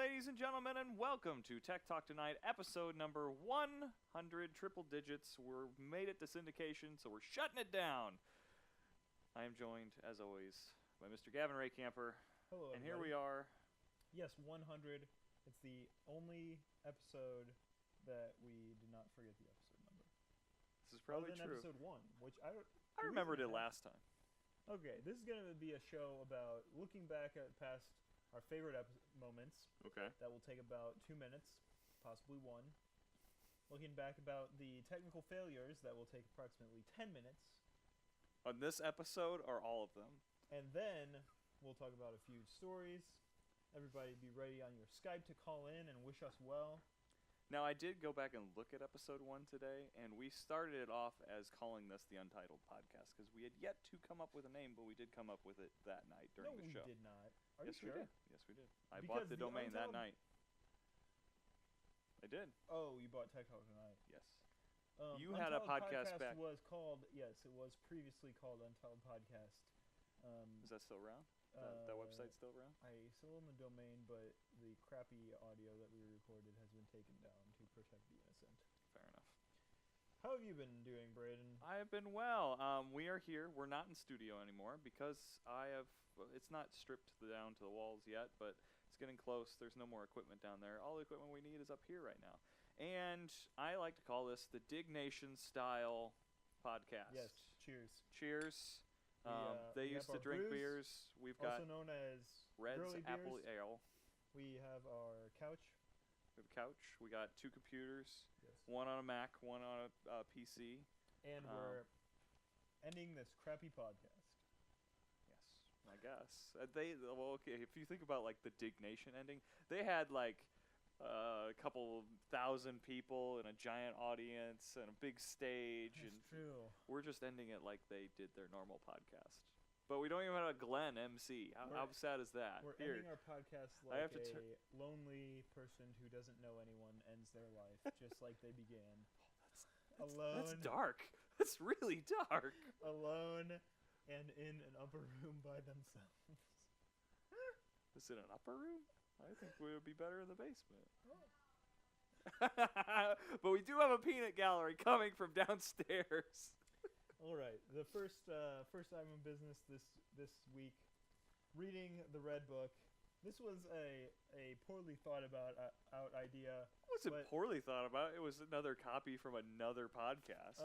ladies and gentlemen, and welcome to Tech Talk Tonight, episode number 100, triple digits. We're made it to syndication, so we're shutting it down. I am joined, as always, by Mr. Gavin Raycamper. Hello, and everybody. here we are. Yes, 100. It's the only episode that we did not forget the episode number. This is probably Other than true. episode 1, which I remembered it last time. Okay, this is going to be a show about looking back at past our favorite moments. Okay. That will take about 2 minutes, possibly 1. Looking back about the technical failures, that will take approximately 10 minutes. On this episode, or all of them? And then we'll talk about a few stories. Everybody be ready on your Skype to call in and wish us well. Now, I did go back and look at episode 1 today, and we started it off as calling this the Untitled Podcast, because we had yet to come up with a name, but we did come up with it that night during the show. No, we did not. Are Yes, you we sure? did. Yes, we did. I Because bought the the domain that Untitled- night. I did. Oh, you bought Tech Talk Tonight. Yes. You had a Untitled podcast back. Was called, yes, it was previously called Untitled Podcast. Is that still around? That website's still around? I still own the domain, but the crappy audio that we recorded has been taken down to protect the innocent. Fair enough. How have you been doing, Braden? I have been well. We are here. We're not in studio anymore because it's not stripped down to the walls yet, but it's getting close. There's no more equipment down there. All the equipment we need is up here right now. And I like to call this the Dig Nation style podcast. Yes, cheers. Cheers. We They used have to our drink brews, beers. We've also got known as Red's girly Apple beers. Ale. We have our couch. We have a couch. We got 2 computers. Yes. One on a Mac, one on a PC. And we're ending this crappy podcast. Yes, I guess. Okay, if you think about like the Dig Nation ending, they had like a couple thousand people and a giant audience and a big stage, That's and true. we're just ending it like they did their normal podcast. But we don't even have a Glenn MC. How sad is that? We're Here, ending our podcast I have like to a lonely person who doesn't know anyone ends their life, just like they began. Alone. that's dark. That's really dark. Alone and in an upper room by themselves. Is it an upper room? I think we would be better in the basement. But we do have a peanut gallery coming from downstairs. All right, the first item of business this week, reading the Red Book. This was a poorly thought out idea. It wasn't but, poorly thought about. It was another copy from another podcast.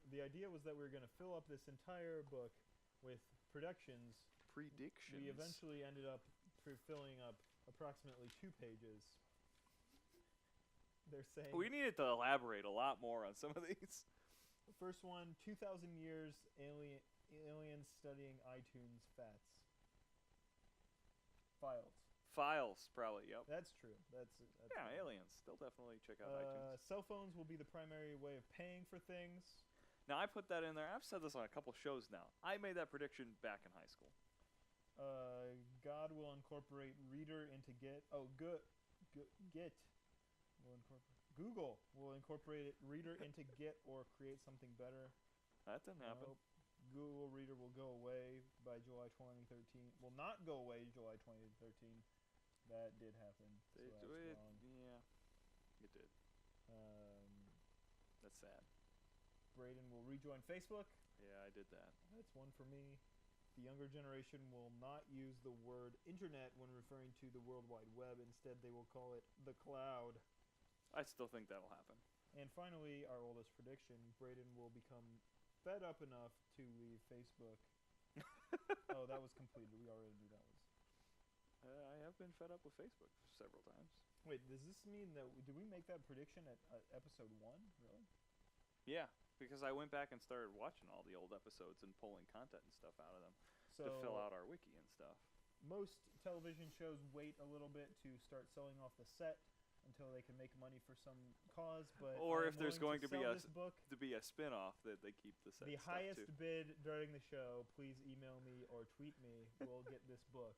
The idea was that we were going to fill up this entire book with predictions. Predictions. We eventually ended up filling up approximately 2 pages. They're saying We needed to elaborate a lot more on some of these. the first one, 2,000 years aliens studying iTunes fats. Files. Probably, yep. That's true. That's Yeah, fine. aliens. They'll definitely check out iTunes. Cell phones will be the primary way of paying for things. Now, I put that in there. I've said this on a couple shows now. I made that prediction back in high school. God will incorporate Reader into Git. Oh, Git will incorporate. Google will incorporate Reader into Git or create something better. That didn't happen. Nope. Google Reader will go away by July 2013. Will not go away July 2013. That did happen. So They that's do it. wrong. Yeah, it did. That's sad. Braden will rejoin Facebook. Yeah, I did that. That's one for me. The younger generation will not use the word internet when referring to the World Wide Web. Instead, they will call it the cloud. I still think that'll happen. And finally, our oldest prediction, Braden will become fed up enough to leave Facebook. Oh, that was completed. We already knew that was. I have been fed up with Facebook several times. Wait, does this mean that did we make that prediction at episode 1? Really? Yeah, because I went back and started watching all the old episodes and pulling content and stuff out of them So to fill out our wiki and stuff. most television shows wait a little bit to start selling off the set until they can make money for some cause, but Or I if am there's willing going to sell be a this book. To be a spin-off that they keep the set The stuff highest to. bid during the show, please email me or tweet me. We'll get this book.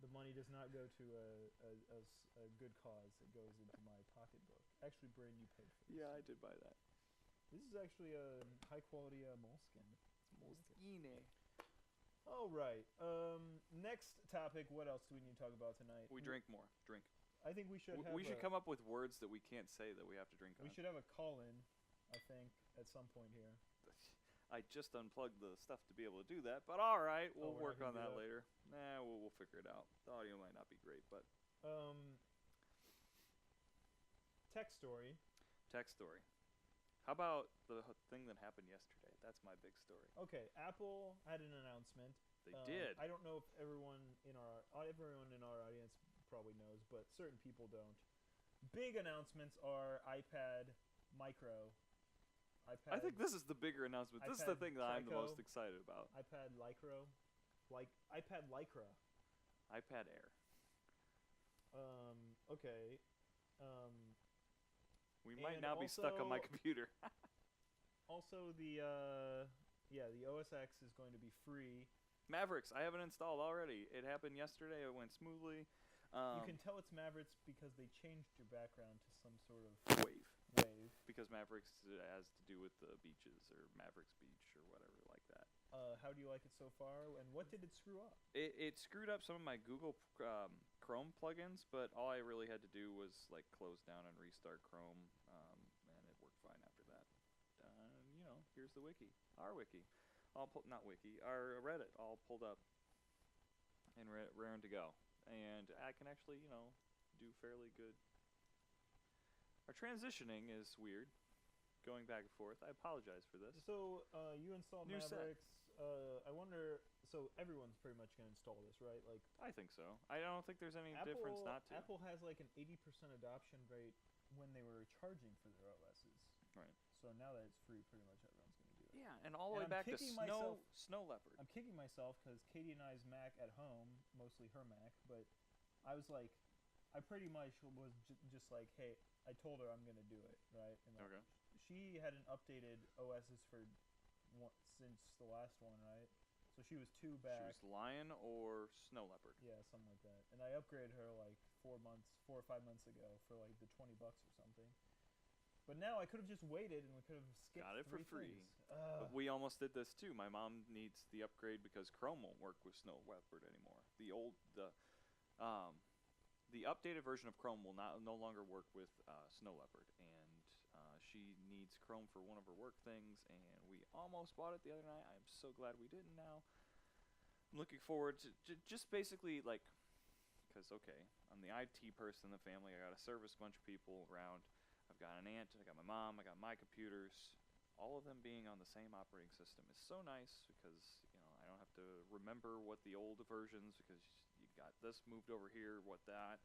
The money does not go to a good cause. It goes into my pocketbook. Actually, Braden, you paid for this. Yeah, I did buy that. This is actually a high quality moleskin. Moleskine. All right. Next topic. What else do we need to talk about tonight? We drink more. Drink. I think we should. We should come up with words that we can't say that we have to drink on. We should have a call-in. I think at some point here. I just unplugged the stuff to be able to do that, but all right, we'll we're work not on gonna that do later. Nah, we'll figure it out. The audio might not be great, but tech story. tech story. How about the thing that happened yesterday? That's my big story. Okay, Apple had an announcement. They did. I don't know if everyone in our audience probably knows, but certain people don't. Big announcements are iPad Micro. I think this is the bigger announcement. This is the iPad thing that I'm the Psycho. most excited about. iPad Lycra, iPad Lycra. iPad Air. Okay. We might And now be stuck on my also- computer. Also, the OS X is going to be free. Mavericks, I have it installed already. It happened yesterday. It went smoothly. You can tell it's Mavericks because they changed your background to some sort of wave. Because Mavericks has to do with the beaches or Mavericks Beach or whatever like that. How do you like it so far? And what did it screw up? It screwed up some of my Google Chrome plugins, but all I really had to do was like close down and restart Chrome, and it worked fine after that. Here's the wiki, our wiki, not wiki, our Reddit all pulled up and raring to go, and I can actually do fairly good. Our transitioning is weird, going back and forth. I apologize for this. So you installed New set. Mavericks. I wonder. So everyone's pretty much gonna install this, right? Like I think so. I don't think there's any difference not to. Apple has like an 80% adoption rate when they were charging for their OSs. Right. So now that it's free, pretty much everyone's gonna do it. Yeah, and all the way And I'm back to kicking Snow Leopard. I'm kicking myself because Katie and I's Mac at home, mostly her Mac, but I was like, I pretty much was just like, hey, I told her I'm gonna do it, right? And like, Okay. she hadn't updated OSs since the last one, right? So she was 2 She back. was Lion or Snow Leopard. Yeah, something like that. And I upgraded her like 4 or 5 months ago for like the $20 or something. But now I could have just waited and we could have skipped Got it for 3 free. things. But we almost did this too. My mom needs the upgrade because Chrome won't work with Snow Leopard anymore. The updated version of Chrome will no longer work with Snow Leopard, and she needs Chrome for one of her work things. And we almost bought it the other night. I'm so glad we didn't. Now I'm looking forward to just basically like, because I'm the IT person in the family. I got to service a bunch of people around. I've got an aunt, I got my mom, I got my computers. All of them being on the same operating system is so nice because I don't have to remember what the old versions, because you got this moved over here, what that,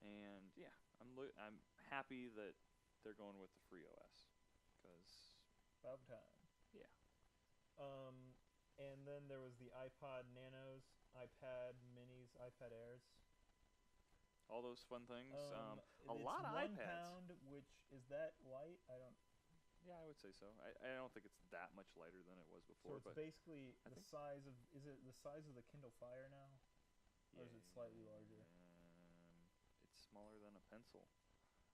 and yeah, I'm happy that they're going with the free OS because About time. Yeah. And then there was the iPod Nanos, iPad Minis, iPad Airs. all those fun things. A It's lot of 1 iPads. pound, which is that light? I don't. Yeah, I would say so. I don't think it's that much lighter than it was So before, it's but basically I the think- size of. Is it the size of the Kindle Fire now? Or is it slightly larger? It's smaller than a pencil.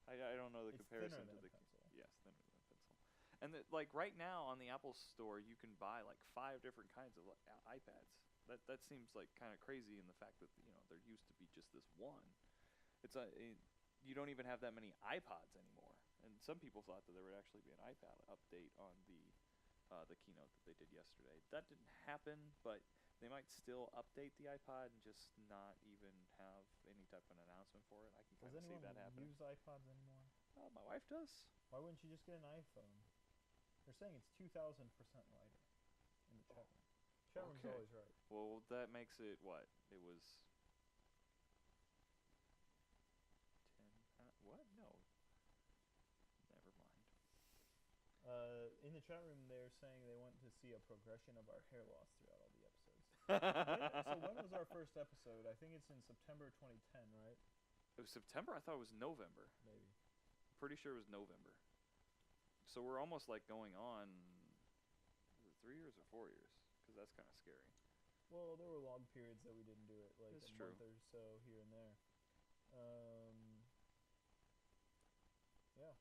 I don't know the It's comparison thinner to than the a pencil. yes, thinner than a pencil. And like right now on the Apple Store, you can buy like 5 different kinds of iPads. That seems like kind of crazy in the fact that there used to be just this one. You don't even have that many iPods anymore. And some people thought that there would actually be an iPad update on the keynote that they did yesterday. That didn't happen, but they might still update the iPod and just not even have any type of an announcement for it. I can Does kind of see anyone that happening. use iPods anymore? My wife does. Why wouldn't you just get an iPhone? They're saying it's 2,000% lighter in the chat room. Chat room's Okay. always right. Well, that makes it what? It was 10. What? No. Never mind. In the chat room, they're saying they want to see a progression of our hair loss throughout all the episodes. So when was our first episode? I think it's in September 2010, right? It was September? I thought it was November. Maybe. Pretty sure it was November. So we're almost like going on 3 years or 4 years, because that's kind of scary. Well, there were long periods that we didn't do it, like That's a true. month or so here and there. Yeah.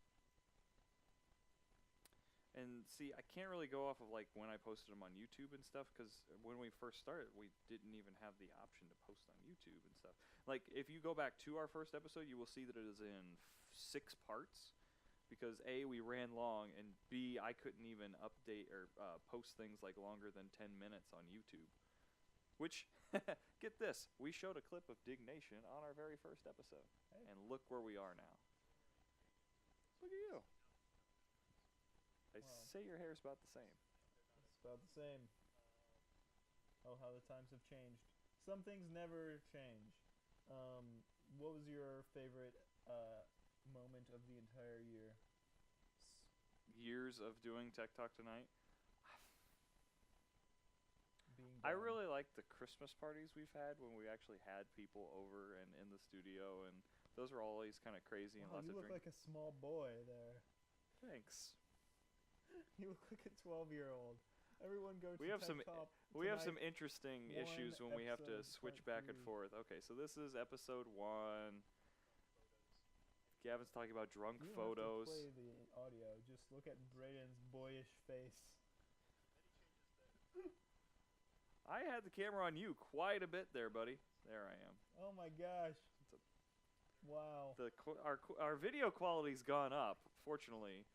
And see, I can't really go off of like when I posted them on YouTube and stuff because when we first started, we didn't even have the option to post on YouTube and stuff. Like if you go back to our first episode, you will see that it is in 6 parts because A, we ran long, and B, I couldn't even update or post things like longer than 10 minutes on YouTube. Which, get this, we showed a clip of Dignation on our very first episode, Hey. and look where we are now. Look at you. They Wow. say your hair's about the same. It's about the same. Oh, how the times have changed. Some things never change. What was your favorite moment of the entire year? Years of doing Tech Talk Tonight. Being I gone. really like the Christmas parties we've had when we actually had people over and in the studio, and those were always kind of crazy and Wow, lots you of look drink. like a small boy there. Thanks. You look like a 12-year-old. Everyone go to We have Tech some Talk We have some Tonight. interesting one issues when we have to episode, switch part back and 3. forth. Okay, so this is episode 1. Gavin's talking about drunk You don't photos. have to play the audio. Just look at Brayden's boyish face. I had the camera on you quite a bit there, buddy. There I am. Oh my gosh. It's Wow. Our video quality's gone up, fortunately,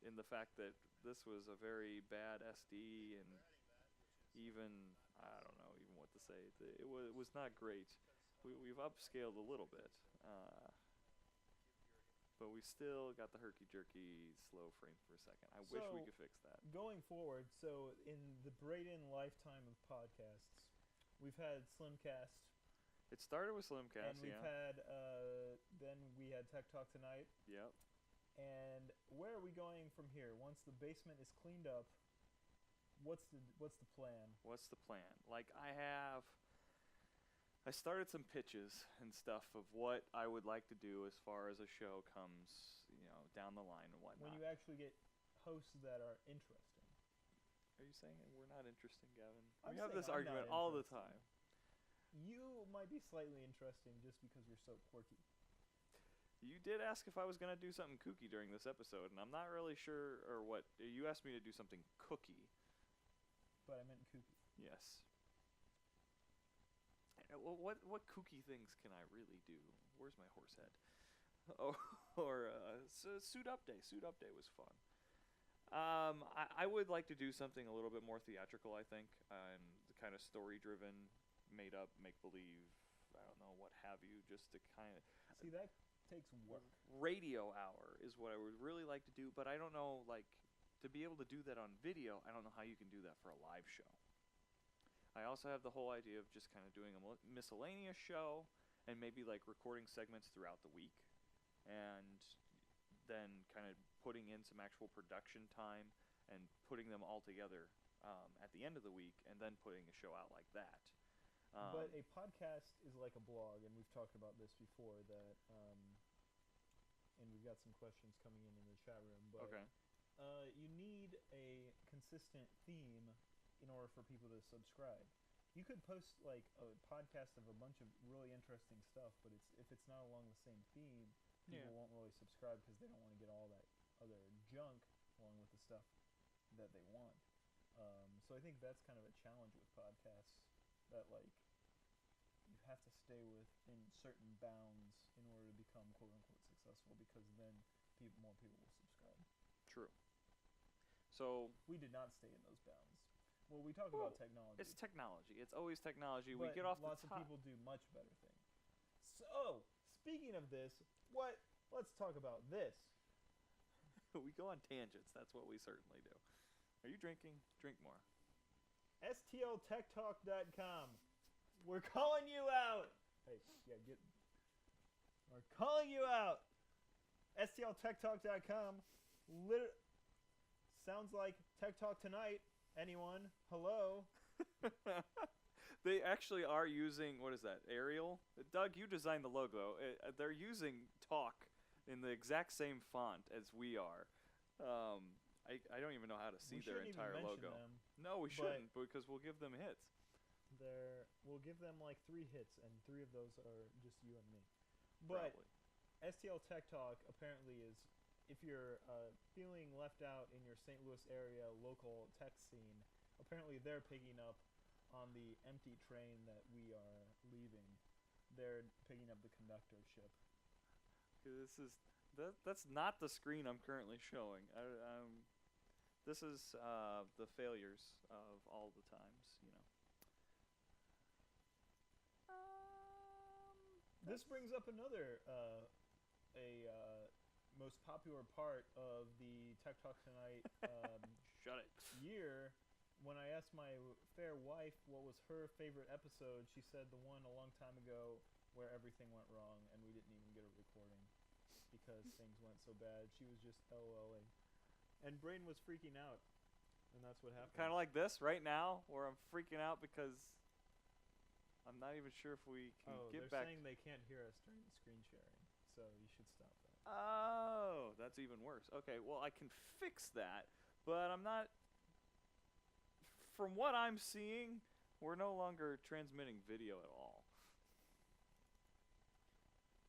in the fact that this was a very bad SD and even I don't know even what to say. It was not great. We've upscaled a little bit, but we still got the herky-jerky slow frame per second. I wish we So- could fix that. Going forward, so in the Brayden lifetime of podcasts, we've had Slimcast, It started with Slimcast, and we've yeah. had then we had Tech Talk Tonight. Yep. And where are we going from here? Once the basement is cleaned up, what's the plan? What's the plan? Like I started some pitches and stuff of what I would like to do as far as a show comes, down the line and whatnot. When you actually get hosts that are interesting. Are you saying that we're not interesting, Gavin? I'm We have saying this I'm not argument all the interesting. time. You might be slightly interesting just because you're so quirky. You did ask if I was going to do something kooky during this episode, and I'm not really sure, or what. You asked me to do something cookie. But I meant kooky. Yes. Well, what kooky things can I really do? Where's my horse head? Suit Up Day. Suit Up Day was fun. I would like to do something a little bit more theatrical, I think, and kind of story-driven, made-up, make-believe, I don't know, what have you, just to kind of... See, that takes work. Radio hour is what I would really like to do, but I don't know, like, to be able to do that on video, I don't know how you can do that for a live show. I also have the whole idea of just kind of doing a miscellaneous show and maybe like recording segments throughout the week and then kind of putting in some actual production time and putting them all together at the end of the week and then putting a show out like that. But a podcast is like a blog, and we've talked about this before. And we've got some questions coming in the chat room. But Okay. You need a consistent theme in order for people to subscribe. You could post like a podcast of a bunch of really interesting stuff, but if it's not along the same theme, people won't really subscribe because they don't want to get all that other junk along with the stuff that they want. So I think that's kind of a challenge with podcasts, that like you have to stay within certain bounds in order to become quote unquote successful, because then more people will subscribe. True. So We did not stay in those bounds. Well, we talk about technology. it's technology. It's always technology. But We get off lots the of top. people do much better things. So, speaking of this, let's talk about this. We go on tangents. That's what we certainly do. Are you drinking? Drink more. STLTechTalk.com. We're calling you out. Hey, yeah, we're calling you out. STLTechTalk.com. Sounds like Tech Talk Tonight. Anyone? Hello? They actually are using, what is that, Arial? Doug, you designed the logo. They're using talk in the exact same font as we are. I don't even know how to see We their shouldn't entire even mention logo. them. No, we but- shouldn't, because we'll give them hits. We'll give them like 3 hits, and 3 of those are just you and me. But Probably. STL Tech Talk apparently is if you're feeling left out in your St. Louis area local tech scene, apparently they're picking up on the empty train that we are leaving. They're picking up the conductorship. That's not the screen I'm currently showing. This is the failures of all the times, you know. This brings up another most popular part of the Tech Talk Tonight Shut it. year. When I asked my fair wife what was her favorite episode, she said the one a long time ago where everything went wrong and we didn't even get a recording because things went so bad. She was just LOLing. And Braden was freaking out. And that's what happened. Kind of like this right now, where I'm freaking out because I'm not even sure if we can get back. They're saying they can't hear us during the screen sharing, so you should stop that. Oh, that's even worse. Okay, well, I can fix that, but I'm not... From what I'm seeing, we're no longer transmitting video at all.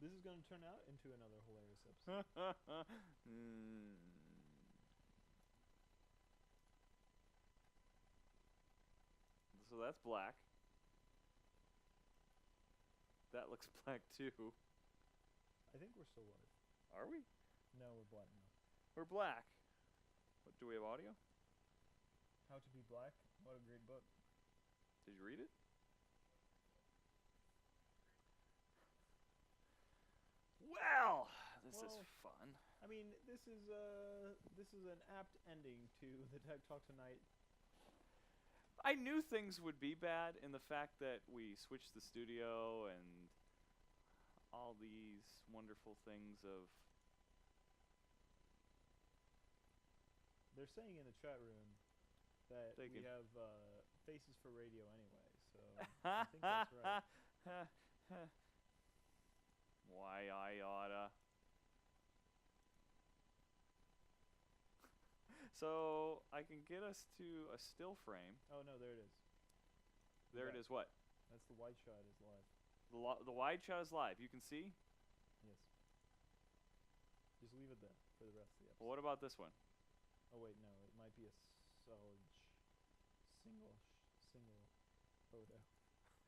This is going to turn out into another hilarious episode. So that's black. That looks black too. I think we're still live. Are we? No, we're black now. We're black. What, do we have audio? How to Be Black? What a great book. Did you read it? Well, this is fun. I mean, this is an apt ending to the Tech Talk Tonight. I knew things would be bad in the fact that we switched the studio and all these wonderful things of... They're saying in the chat room that we have faces for radio anyway, so I think that's right. Why I oughta. So I can get us to a still frame. Oh no, there it is. There it is. What? That's the wide shot is live. The wide shot is live. You can see? Yes. Just leave it there for the rest of the episode. Well, what about this one? Oh wait, no, it might be a solid single photo.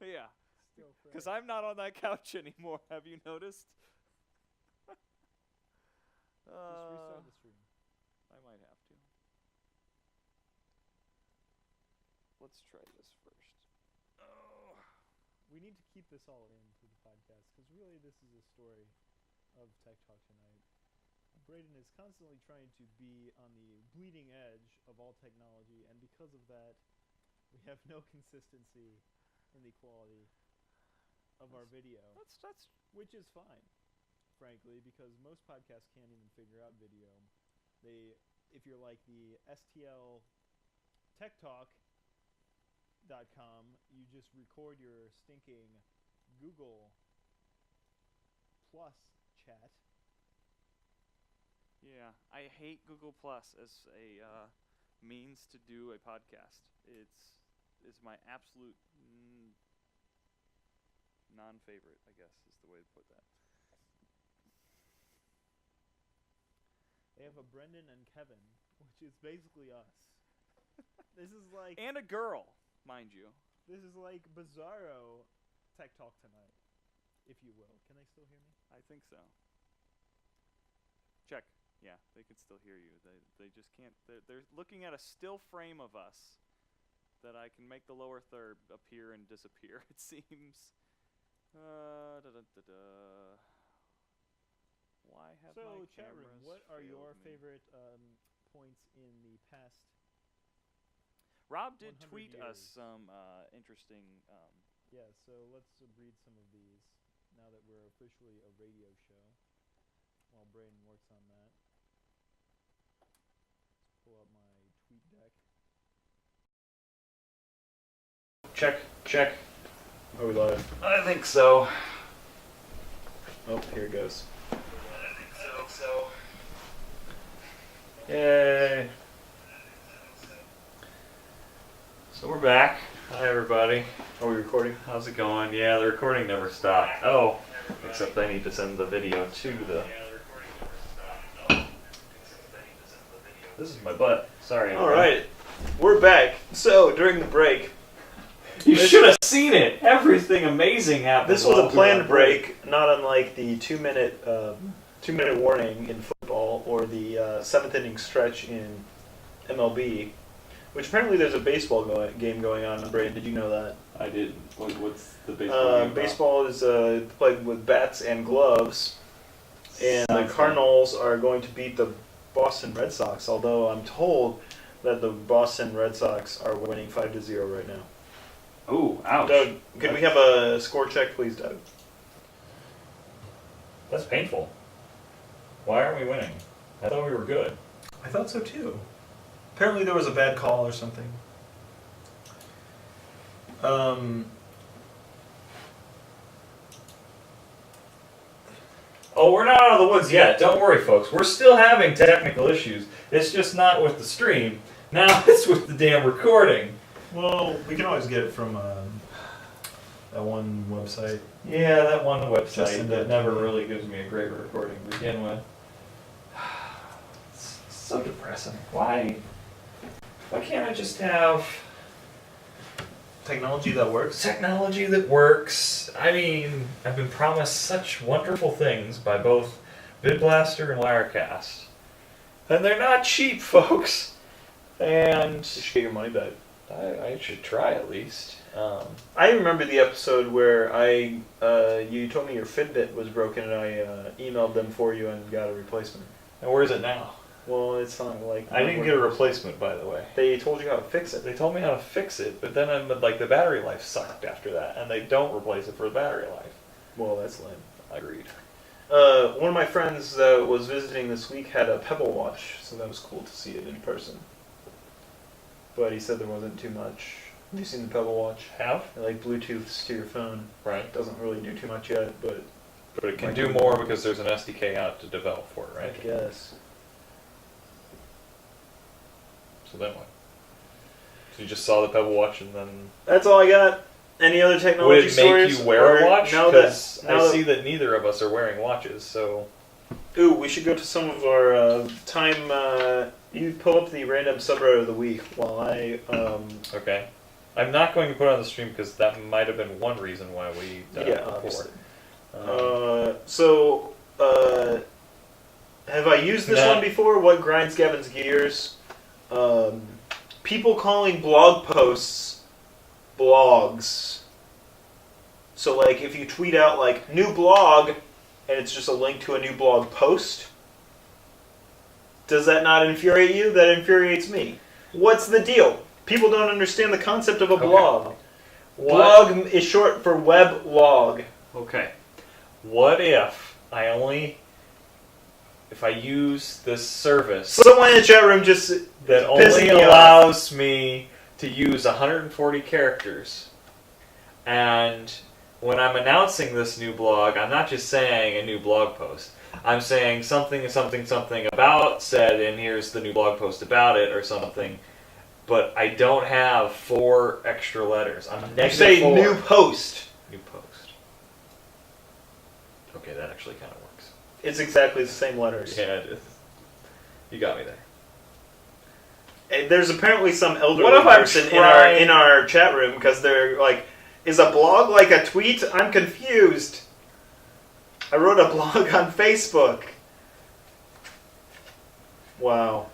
Yeah. Still frame. Because I'm not on that couch anymore. Have you noticed? Just restart the stream. I might have to. Let's try this first. Oh. We need to keep this all into the podcast because really this is a story of Tech Talk Tonight. Braden is constantly trying to be on the bleeding edge of all technology, and because of that, we have no consistency in the quality of our video. That's which is fine, frankly, because most podcasts can't even figure out video. If you're like the STL Tech Talk.com, you just record your stinking Google Plus chat. Yeah, I hate Google Plus as a means to do a podcast. It's my absolute non-favorite, I guess, is the way to put that. They have a Brendan and Kevin, which is basically us. This is like... And a girl, mind you. This is like Bizarro Tech Talk Tonight, if you will. Can they still hear me? I think so. Check. Yeah, they can still hear you. They just can't... They're looking at a still frame of us that I can make the lower third appear and disappear, it seems. Why have my chat room, cameras what are your failed me? favorite points in the past? Rob did 100 tweet us years? some interesting... Yeah, so let's read some of these now that we're officially a radio show while Braden works on that. Let's pull up my tweet deck. Check. Are we live? I think so. Oh, here it goes. I think so. Yay. So we're back. Hi everybody. Are we recording? How's it going? Yeah, the recording never stopped. Oh, except I need to send the video to the... This is my butt. Sorry. All right, we're back. So during the break, You should have seen it. Everything amazing happened. this was while a we were on planned break, not unlike the 2-minute warning in football or the 7th inning stretch in MLB, which apparently there's a baseball game going on. Braden, did you know that? I didn't. What's the baseball game about? Baseball is played with bats and gloves, and the Sounds Cardinals are going to beat the Boston Red Sox. Although I'm told that the Boston Red Sox are winning 5-0 right now. Oh, ouch. Doug, could we have a score check, please, Doug? That's painful. Why aren't we winning? I thought we were good. I thought so too. Apparently there was a bad call or something. Oh, we're not out of the woods yet. Don't worry, folks. We're still having technical issues. It's just not with the stream. Now it's with the damn recording. Well, we can always get it from that one website. Yeah, that one Just website send that it never to me. really gives me a great recording to begin with. It's so depressing. Why can't I just have Technology that works. technology that works? I mean, I've been promised such wonderful things by both VidBlaster and Laracast. And they're not cheap, folks. And You should get your money back. I should try at least. I remember the episode where you told me your Fitbit was broken, and I emailed them for you and got a replacement. And where is it now? Well, it's not like I didn't get a replacement, by the way. They told you how to fix it. They told me how to fix it, but then the battery life sucked after that, and they don't replace it for the battery life. Well, that's lame. Agreed. One of my friends that was visiting this week had a Pebble Watch, so that was cool to see it in person. But he said there wasn't too much. Have you seen the Pebble Watch? Have? It like Bluetooths to your phone. Right. It doesn't really do too much yet, but But it can do more because there's an SDK out to develop for it, right? I guess. So then what? So you just saw the Pebble Watch and then... That's all I got. Any other technology Would it make stories? you wear a Or watch? now that- Because now I that- see that neither of us are wearing watches, so... Ooh, we should go to some of our time. You pull up the random subreddit of the week while I. Okay. I'm not going to put it on the stream because that might have been one reason why we done Yeah, it before. obviously. Have I used this Nah. one before? What grinds Gavin's gears? People calling blog posts blogs. So, like, if you tweet out, like, new blog, and it's just a link to a new blog post, does that not infuriate you? That infuriates me. What's the deal? People don't understand the concept of a Okay. blog. What? Blog is short for weblog. Okay. What if I use this service Someone in the chat room just that pissing only me off. allows me to use 140 characters, and when I'm announcing this new blog, I'm not just saying a new blog post. I'm saying something about said, and here's the new blog post about it, or something. But I don't have 4 extra letters. I'm You negative say 4. new post. New post. Okay, that actually kind of works. It's exactly the same letters. Yeah, it is. You got me there. And there's apparently some elderly What if I'm person trying- in our chat room because they're like, is a blog like a tweet? I'm confused. I wrote a blog on Facebook. Wow.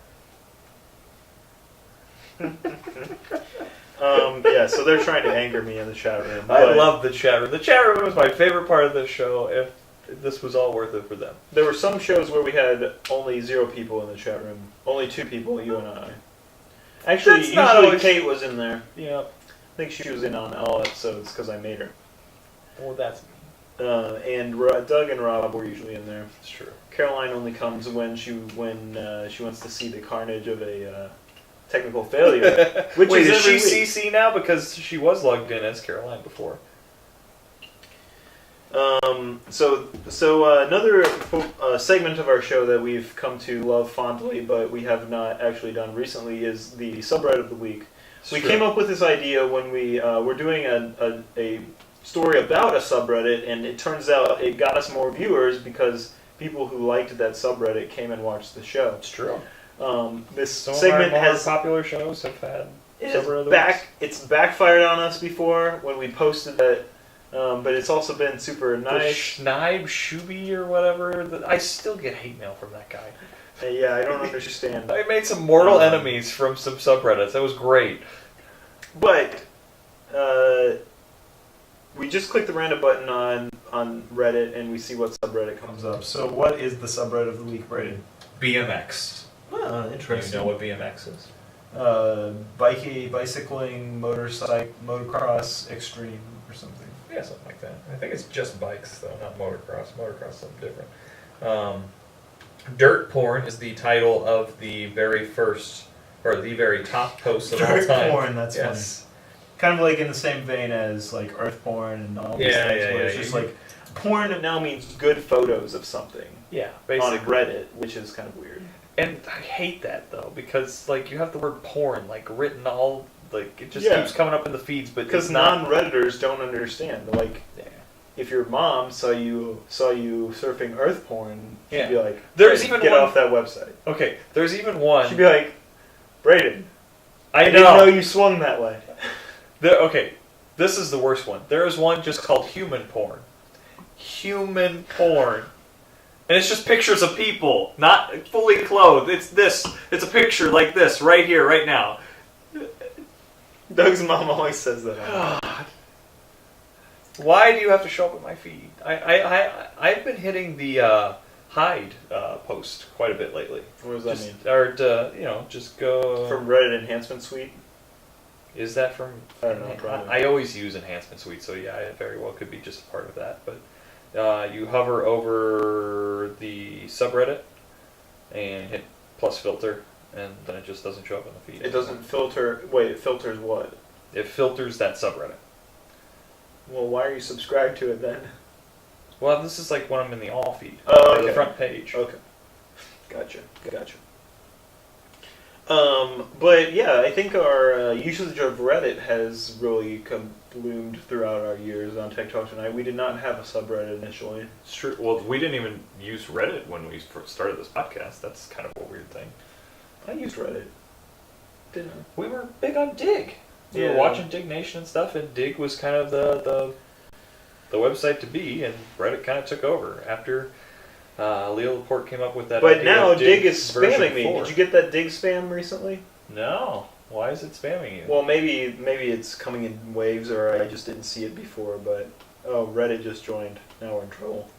Yeah, so they're trying to anger me in the chat room. I but love the chat room. The chat room was my favorite part of this show. If this was all worth it for them. There were some shows where we had only 0 people in the chat room. Only 2 people, you and I. Actually, That's not usually always- Kate was in there. Yeah. I think she was in on all episodes because I made her. Well, that's And Doug and Rob were usually in there. true. Caroline only comes when she wants to see the carnage of a technical failure. Which Wait, is is she every week. CC now because she was logged in as Caroline before? So another segment of our show that we've come to love fondly, but we have not actually done recently, is the subreddit of the week. We came up with this idea when we were doing a story about a subreddit, and it turns out it got us more viewers because people who liked that subreddit came and watched the show. It's true. This Some of segment our more has popular shows have had it subreddit of the back. weeks. It's backfired on us before when we posted that, but it's also been super The nice. Schneib Shuby or whatever. I still get hate mail from that guy. Yeah, I don't understand. I made some mortal enemies from some subreddits. That was great. But we just click the random button on Reddit and we see what subreddit comes up. So what is the subreddit of the week, Brayden? BMX. Oh, You interesting. know what BMX is? Bicycling, motocross, extreme, or something. Yeah, something like that. I think it's just bikes, though, not motocross. Motocross is something different. Dirt porn is the title of the very first, or the very top post of all Dirt time. porn, that's funny. Yes. Kind of like in the same vein as like earth porn and all these Yeah, things, yeah, where yeah, it's just you- like porn now means good photos of something Yeah, on basically. Reddit, which is kind of weird. And I hate that though, because like you have the word porn like written all like it just Yeah. keeps coming up in the feeds, but Because it's not. non-Redditors don't understand. Like, Yeah. if your mom saw you surfing earth porn, she'd Yeah. be like, There's "Brayden, even get one- off that website." Okay, there's even one. She'd be like, "Brayden, I didn't know know. you swung that way." Okay, this is the worst one. There is one just called human porn. Human porn. And it's just pictures of people, not fully clothed. It's this. It's a picture like this, right here, right now. Doug's mom always says that. God. Why do you have to show up at my feed? I've been hitting the hide post quite a bit lately. What does that Just, mean? or to, just go. From Reddit Enhancement Suite? Is that from? I don't know, probably. I always use Enhancement Suite, so yeah, it very well could be just a part of that. But you hover over the subreddit and hit plus filter, and then it just doesn't show up in the feed. It doesn't filter. Wait, it filters what? It filters that subreddit. Well, why are you subscribed to it then? Well, this is like when I'm in the all feed, Oh, or okay. the front page. Okay. Gotcha. But yeah, I think our usage of Reddit has really bloomed throughout our years on Tech Talk Tonight. We did not have a subreddit initially. It's true. Well, we didn't even use Reddit when we first started this podcast. That's kind of a weird thing. I used Reddit. Didn't I? We were big on Dig. We were Yeah. watching Dig Nation and stuff, and Dig was kind of the website to be, and Reddit kind of took over after Leo Laporte came up with that. But idea now of Dig is version spamming me. 4. Did you get that Dig spam recently? No. Why is it spamming you? Well, maybe it's coming in waves, or I just didn't see it before. But Reddit just joined. Now we're in trouble.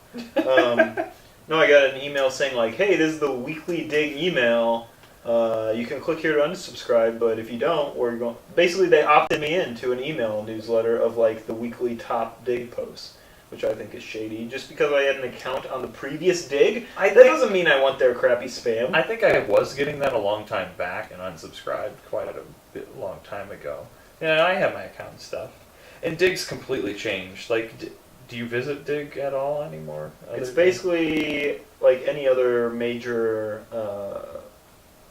No, I got an email saying like, "Hey, this is the weekly Dig email. You can click here to unsubscribe, but if you don't, we're going." Basically, they opted me into an email newsletter of like the weekly top Dig posts, which I think is shady. Just because I had an account on the previous Dig, I that doesn't mean I want their crappy spam. I think I was getting that a long time back and unsubscribed quite a long time ago. Yeah, I have my account and stuff. And Dig's completely changed. Like, do you visit Dig at all anymore? It's other than- basically like any other major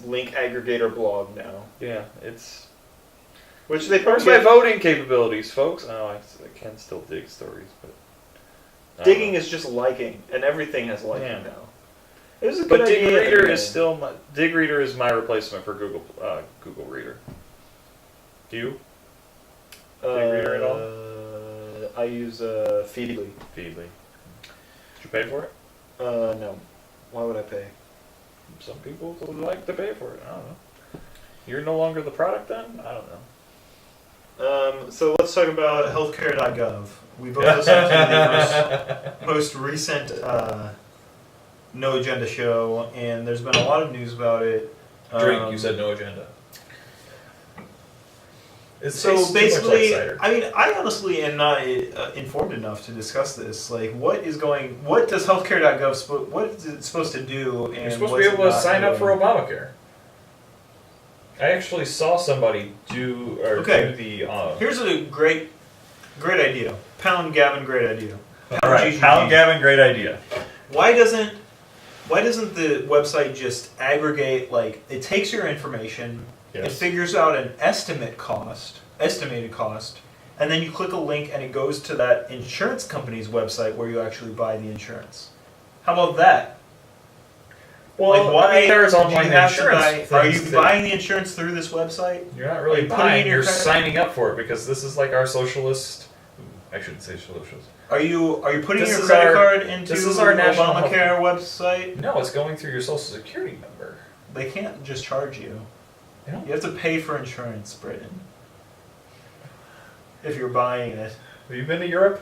link aggregator blog now, Yeah, it's. which they Where's probably my voting capabilities, folks? Oh, I can still dig stories, but. I don't digging know. is just liking, and everything has liking Yeah. now. It was a good But idea. Dig Reader anyway. is still my. Dig Reader is my replacement for Google Reader. Do you? Dig Reader at all? I use Feedly. Feedly. Did you pay for it? No. Why would I pay? Some people would like to pay for it. I don't know. You're no longer the product then? I don't know. So let's talk about healthcare.gov. We both listened to the most recent No Agenda show, and there's been a lot of news about it. Drink, you said no agenda. It So tastes too much basically, like cider. I mean, I honestly am not informed enough to discuss this. Like, what does healthcare.gov, what is it supposed to do? And You're supposed to what's be able it to not sign up for doing? Obamacare. I actually saw somebody do Okay. do the. Here's a great idea. Pound Gavin, great idea. All right, GGG. Pound Gavin, great idea. Why doesn't the website just aggregate, like, it takes your information, it Yes. figures out an estimated cost, and then you click a link and it goes to that insurance company's website where you actually buy the insurance. How about that? Well, like, why Obamacare is did all you buying have to insurance. buy? Are things you that- buying the insurance through this website? You're not Are really you putting buying. in your You're credit- signing up for it because this is like our socialist. I shouldn't say socialist. Are you putting This your is credit our- card into this is our national Obamacare website? No, it's going through your social security number. They can't just charge you. Yeah. You have to pay for insurance, Britain. If you're buying it. Have you been to Europe?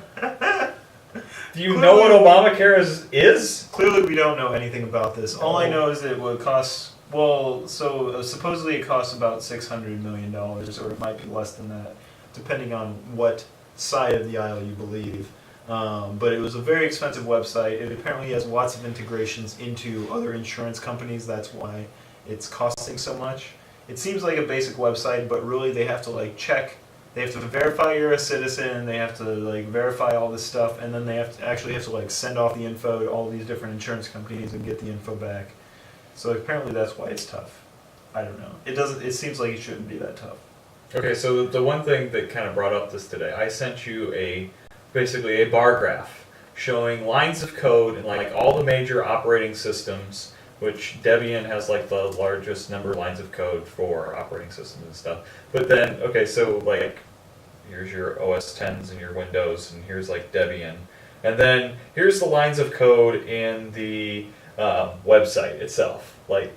Do you know what Obamacare is? Clearly, we don't know anything about this. All I know is that it would cost. Well, so supposedly it costs about $600 million, or it might be less than that, depending on what side of the aisle you believe. But it was a very expensive website. It apparently has lots of integrations into other insurance companies. That's why it's costing so much. It seems like a basic website, but really they have to like check. They have to verify you're a citizen. They have to like verify all this stuff, and then they have to actually have to like send off the info to all these different insurance companies and get the info back. So apparently that's why it's tough. I don't know. It doesn't. It seems like it shouldn't be that tough. Okay, so the one thing that kind of brought up this today, I sent you basically a bar graph showing lines of code in like all the major operating systems, which Debian has like the largest number of lines of code for operating systems and stuff. But then, okay, so like here's your OS 10s and your Windows, and here's like Debian. And then here's the lines of code in the website itself, like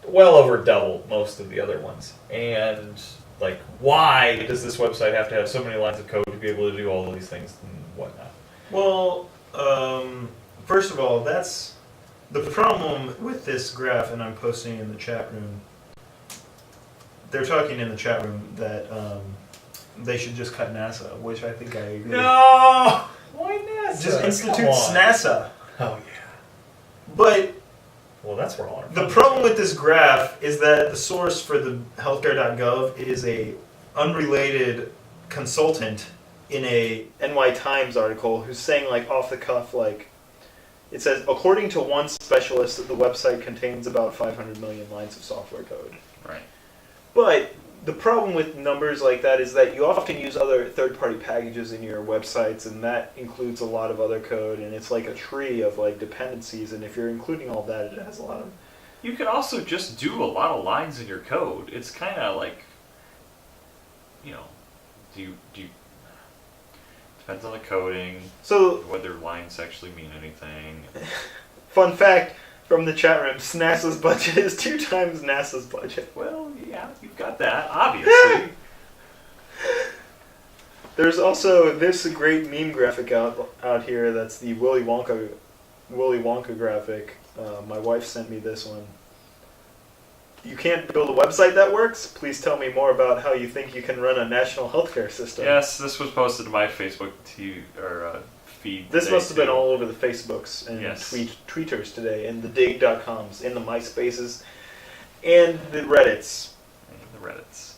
well over double most of the other ones. And like, why does this website have to have so many lines of code to be able to do all of these things and whatnot? Well, first of all, that's the problem with this graph, and I'm posting in the chat room. They're talking in the chat room that they should just cut NASA, which I think I agree. No! Why NASA? Just institute Come on. NASA. Oh, yeah. But Well, that's where all our the funds problem with this graph is that the source for the healthcare.gov is a unrelated consultant in a NY Times article who's saying like off the cuff, like it says, according to one specialist, the website contains about 500 million lines of software code. Right. But the problem with numbers like that is that you often use other third-party packages in your websites, and that includes a lot of other code, and it's like a tree of like dependencies, and if you're including all that, it has a lot of. You could also just do a lot of lines in your code. It's kind of like, you know, do you depends on the coding, So, whether lines actually mean anything. fun fact from the chat room, NASA's budget is 2 times NASA's budget. Well, yeah, you've got that, obviously. There's also this great meme graphic out here that's the Willy Wonka graphic. My wife sent me this one. You can't build a website that works? Please tell me more about how you think you can run a national healthcare system. Yes, this was posted to my Facebook feed. This today, must have been too. all over the Facebooks and Yes. tweeters today, and the dig.coms, in the MySpaces, and the Reddits. And the Reddits.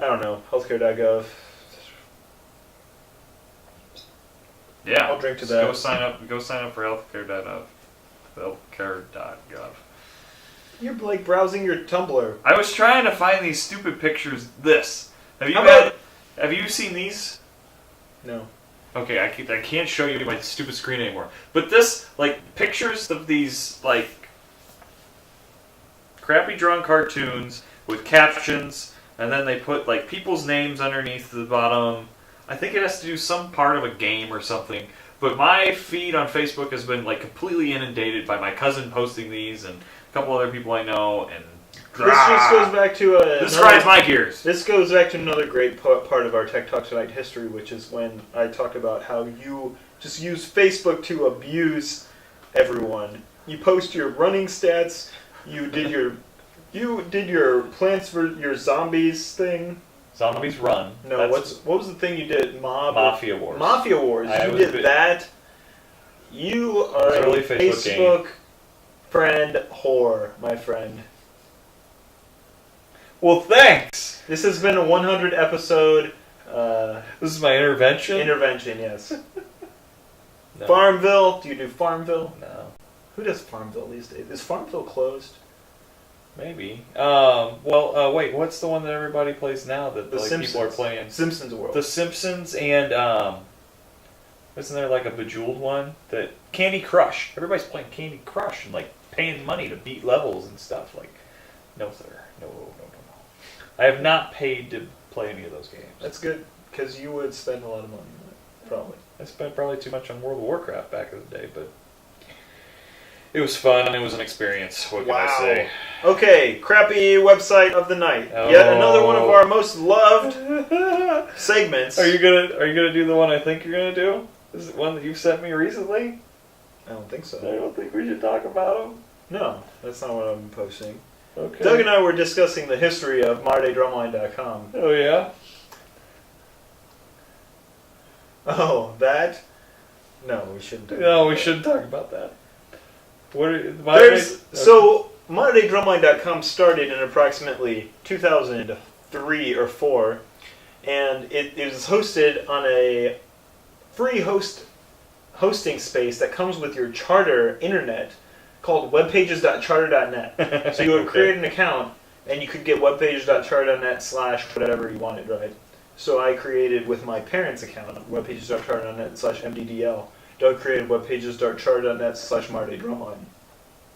I don't know, healthcare.gov. Yeah, I'll drink to just that. Go sign up for healthcare.gov. You're like browsing your Tumblr. I was trying to find these stupid pictures. This. Have you How about- have you seen these? No. Okay, I can't show you my stupid screen anymore. But this, like, pictures of these, like, crappy drawn cartoons with captions, and then they put, like, people's names underneath the bottom. I think it has to do some part of a game or something. But my feed on Facebook has been, like, completely inundated by my cousin posting these and a couple other people I know, and This just goes back to this grinds my gears. This goes back to another great part of our Tech Talk Tonight history, which is when I talked about how you just use Facebook to abuse everyone. You post your running stats. You did your Plants for your Zombies thing. Zombies Run. No, That's what was the thing you did? Mafia Wars. Mafia Wars. I You was did bit- that. You are It's a early Facebook game. Facebook friend whore, my friend. Well, thanks. This has been a 100 episode This is my intervention. intervention, yes. No. Farmville. Do you do Farmville? No, Who does Farmville these days? Is Farmville closed? maybe. Wait. What's the one that everybody plays now that The like, people are Simpsons. playing? Simpsons World. The Simpsons and isn't there like a Bejeweled one that Candy Crush? Everybody's playing Candy Crush and like paying money to beat levels and stuff. Like, no, sir. No. I have not paid to play any of those games. That's good, because you would spend a lot of money on it, probably. I spent probably too much on World of Warcraft back in the day, but it was fun and it was an experience. What can I say? Okay, crappy website of the night. Yet another one of our most loved segments. Are you gonna do the one I think you're gonna do? Is it one that you sent me recently? I don't think so. I don't think we should talk about them. No, that's not what I'm posting. Okay. Doug and I were discussing the history of ModernDayDrumline.com. Oh yeah. Oh, that? No, we shouldn't. No, we shouldn't talk about that. So ModernDayDrumline.com started in approximately 2003 or 4, and it is hosted on a free hosting space that comes with your charter internet called webpages.charter.net. So you would create an account, and you could get webpages.charter.net/whatever you wanted, right? So I created with my parents' account, webpages.charter.net/mddl. Doug created webpages.charter.net/ModernDayDrumline.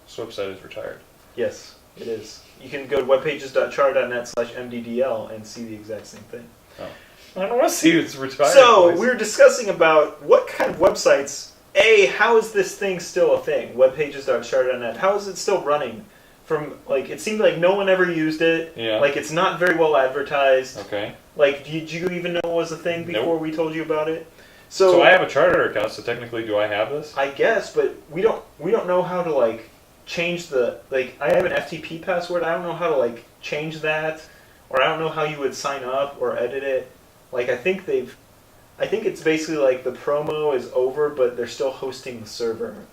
This website is retired. Yes, it is. You can go to webpages.charter.net/mddl and see the exact same thing. Oh. I don't want to see it's retired. So, please. we were discussing about what kind of websites, how is this thing still a thing? Webpages.charter.net. How is it still running? It seemed like no one ever used it. Yeah. Like, it's not very well advertised. Okay. Like, did you even know it was a thing before Nope. we told you about it? So I have a charter account, so technically do I have this? I guess, but we don't know how to, change the, I have an FTP password, I don't know how to, change that, or I don't know how you would sign up or edit it. I think it's basically the promo is over, but they're still hosting the server.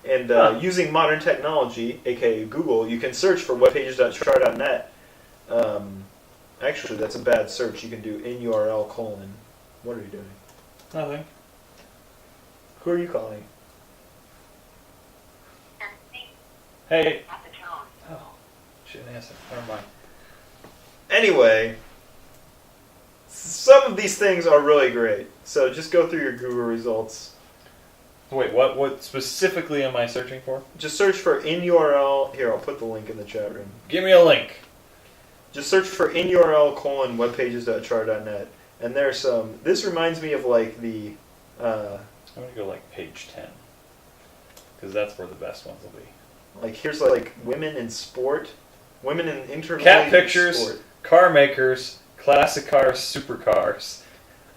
And using modern technology, aka Google, you can search for webpages.charter.net. Actually, that's a bad search. You can do in-URL : What are you doing? Nothing. Who are you calling? Hey. Oh, she didn't answer. Never mind. Anyway, some of these things are really great. So just go through your Google results. Wait, what specifically am I searching for? Just search for in-URL. Here, I'll put the link in the chat room. Give me a link. Just search for in-URL : webpages.charter.net. And there's some... This reminds me of the... I'm going to go page 10. Because that's where the best ones will be. Here's women in sport. Women in intermediate Cat pictures, sport. car makers, classic cars, supercars.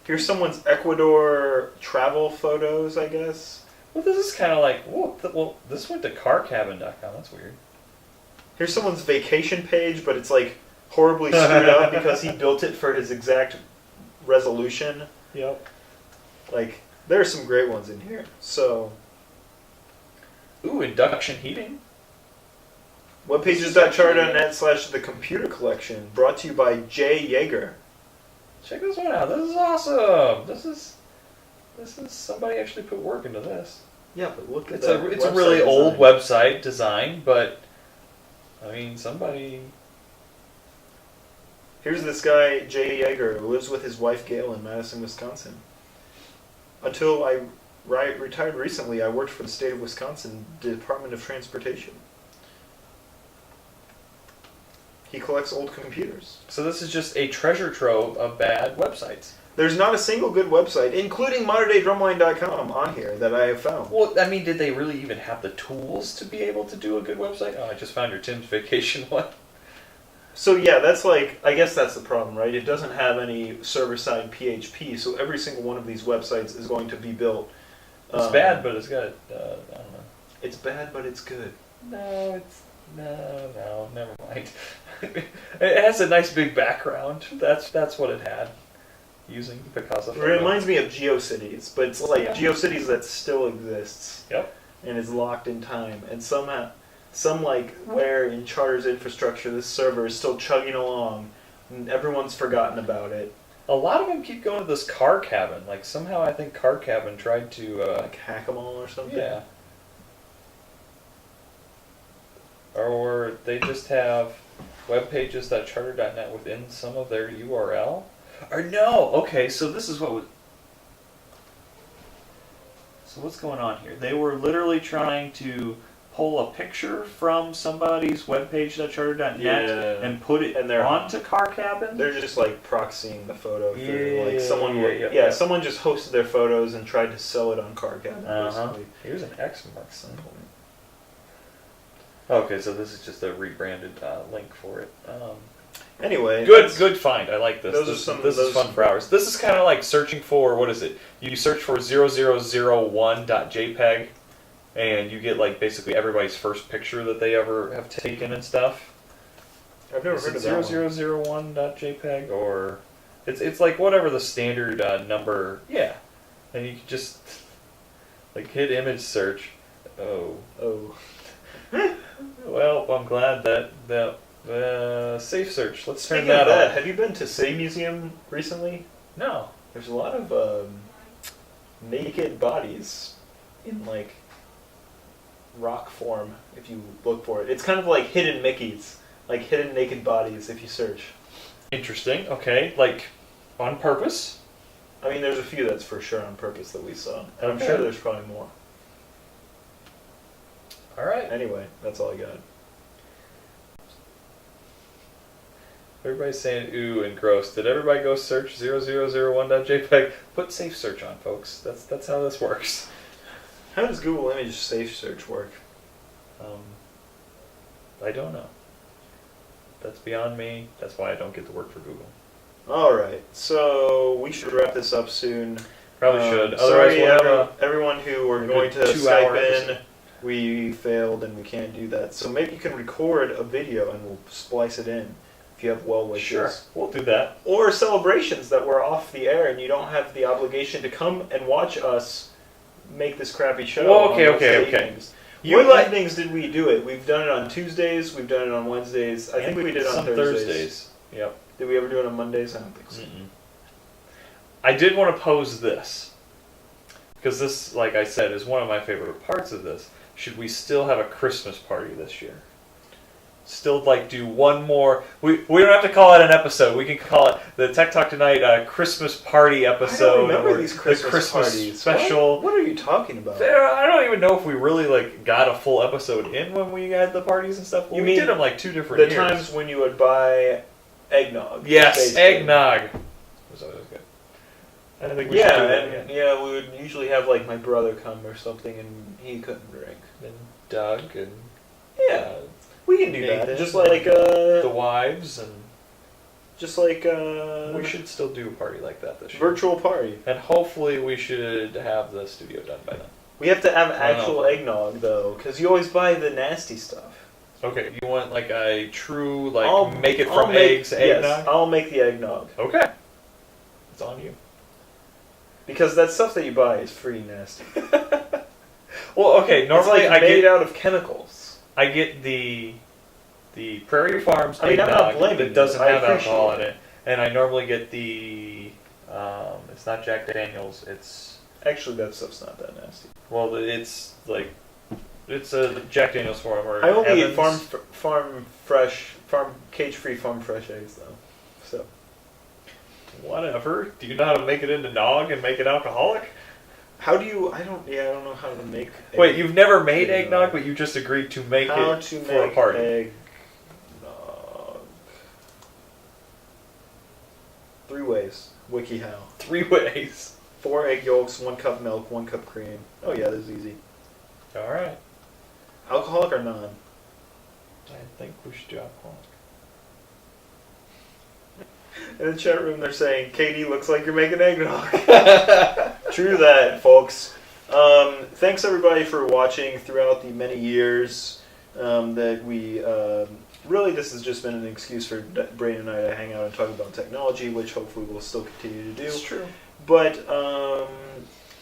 Here's someone's Ecuador travel photos, I guess. Well, this is kind of this went to carcabin.com. That's weird. Here's someone's vacation page, but it's horribly screwed up because he built it for his exact resolution. Yep. There are some great ones in here. So, Ooh, induction heating. webpages.charter.net/the computer collection, brought to you by Jay Yeager. Check this one out. This is awesome. This is somebody actually put work into this. Yeah, but look at It's that. a really old website design, but I mean somebody. Here's this guy, Jay Yeager, who lives with his wife Gail in Madison, Wisconsin. Until I retired recently, I worked for the state of Wisconsin Department of Transportation. He collects old computers. So this is just a treasure trove of bad websites. There's not a single good website, including ModernDayDrumline.com, on here that I have found. Well, I mean, did they really even have the tools to be able to do a good website? Oh, I just found your Tim's Vacation one. So yeah, that's I guess that's the problem, right? It doesn't have any server-side PHP, so every single one of these websites is going to be built. It's bad, but it's good. I don't know. It's bad, but it's good. No, never mind. It has a nice big background. That's what it had. Using Picasa. It reminds me of GeoCities, but it's GeoCities that still exists. Yep. And is locked in time, and somehow, where in Charter's infrastructure, this server is still chugging along, and everyone's forgotten about it. A lot of them keep going to this car cabin. Somehow I think car cabin tried to hack them all or something. Yeah. Or they just have webpages.charter.net within some of their URL. Or no, okay, so this is what was... So what's going on here? They were literally trying to pull a picture from somebody's webpage.charter.net Yeah. and put it And they're- onto Car Cabin? They're just like proxying the photo through. Like Yeah, someone, yeah. someone just hosted their photos and tried to sell it on CarCabin. Uh-huh. Basically. Here's an X marks some point. Okay, so this is just a rebranded link for it. Anyway, Good, that's- good find. I like this. those are This, some- this those- is fun for hours. This is kind of like searching for, what is it? You search for 0001.jpg, and you get like basically everybody's first picture that they ever have taken and stuff. I've never Is heard it of that one. 0001.jpg, or it's like whatever the standard number. Yeah, and you can just like hit image search. Oh, Oh, well, I'm glad that safe search. Let's turn speaking of that that, on. have you been to Say Museum recently? No. There's a lot of naked bodies in like rock form. If you look for it, it's kind of like hidden Mickeys, like hidden naked bodies. If you search, Interesting. Okay, like on purpose. I mean, there's a few that's for sure on purpose that we saw, and I'm Okay. sure there's probably more. All right. Anyway, that's all I got. Everybody's saying ooh and gross. Did everybody go search 0001.jpg? Put safe search on, folks. That's how this works. How does Google Image Safe Search work? I don't know. That's beyond me. That's why I don't get to work for Google. All right, so we should wrap this up soon. Probably should. Otherwise, Sorry, we'll have a everyone who were a going good to 2-hour Skype in. episode. We failed and we can't do that. So maybe you can record a video and we'll splice it in if you have well wishes. Sure, we'll do that. Or celebrations that we're off the air and you don't have the obligation to come and watch us make this crappy show. Well, on okay, Wednesday okay. evenings. You What like evenings did we do it? We've done it on Tuesdays. We've done it on Wednesdays. I think we did it on some Thursdays. Yep. Did we ever do it on Mondays? I don't think so. Mm-mm. I did want to pose this because this, like I said, is one of my favorite parts of this. Should we still have a Christmas party this year? Still, like, do one more. We don't have to call it an episode. We can call it the Tech Talk Tonight Christmas Party episode. I don't remember or these the Christmas parties. special. What are you talking about? I don't even know if we really like got a full episode in when we had the parties and stuff. You we mean did them like 2 different The years. times when you would buy eggnog. Yes, basically. eggnog. Was always good. I think we should do Yeah, that and again. yeah, we would usually have like my brother come or something, and he couldn't drink. And Doug and Yeah, we can do that. Nathan, Just like the wives, and we we should still do a party like that this year. virtual party. And hopefully we should have the studio done by then. We have to have I don't actual know. eggnog though, because you always buy the nasty stuff. Okay, you want like a true like I'll- make it I'll from make- eggs yes, eggnog? I'll make the eggnog Okay, it's on you. because that stuff that you buy is free nasty. Well, okay. Normally it's like I made get out of chemicals. the Prairie Farms I mean, I'm not eggnog blaming that you. doesn't I have alcohol in appreciate it, and I normally get the it's not Jack Daniels. It's Actually, that stuff's not that nasty. well, it's like it's a Jack Daniels form or I only eat Evans. farm cage-free farm fresh eggs though. So Whatever. Do you know how to make it into nog and make it alcoholic? how do you? I don't know how to make. Wait, you've never made eggnog. eggnog, but you just agreed to make how it to for a make party. eggnog? 3 ways. WikiHow. 3 ways. 4 egg yolks, 1 cup milk, 1 cup cream. Oh yeah, this is easy. All right. Alcoholic or non? I think we should do alcoholic. In the chat room, they're saying, "Katie looks like you're making eggnog." True that, folks. Thanks everybody for watching throughout the many years that we. Really, this has just been an excuse for Braden and I to hang out and talk about technology, which hopefully we'll still continue to do. It's true. But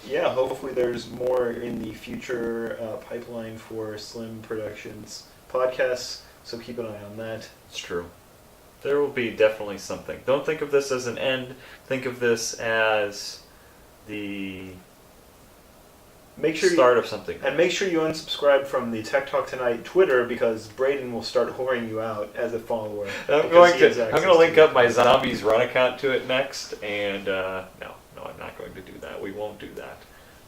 yeah, hopefully there's more in the future pipeline for Slim Productions podcasts. So keep an eye on that. It's true. There will be definitely something. Don't think of this as an end. Think of this as the Make sure start of something. And make sure you unsubscribe from the Tech Talk Tonight Twitter because Braden will start whoring you out as a follower. I'm because going he has to access link to up my it. Zombies Run account to it next, and no, I'm not going to do that. We won't do that.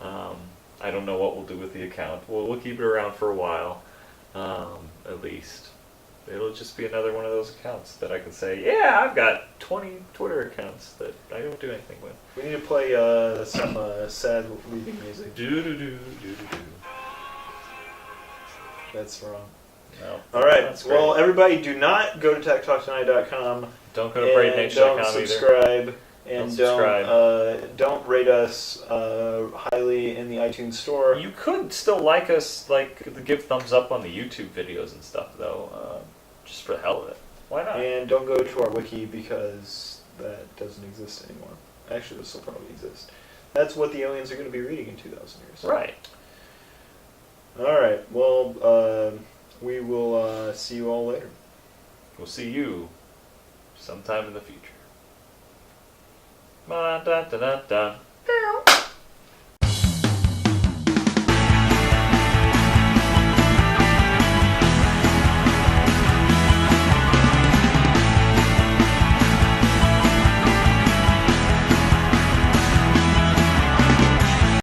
I don't know what we'll do with the account. We'll keep it around for a while. at least. It'll just be another one of those accounts that I can say, yeah, I've got 20 Twitter accounts that I don't do anything with. We need to play some sad leaving music. Do. That's wrong. No. All right. That's great. Well, everybody, do not go to TechTalkTonight.com. Don't go to and BraidNature.com don't either. subscribe. And Don't subscribe. don't rate us highly in the iTunes store. You could still like us, like give thumbs up on the YouTube videos and stuff, though, just for the hell of it. Why not? And don't go to our wiki because that doesn't exist anymore. Actually, this will probably exist. That's what the aliens are going to be reading in 2,000 years. Right. All right. Well, we will see you all later. We'll see you sometime in the future. Da da da da da.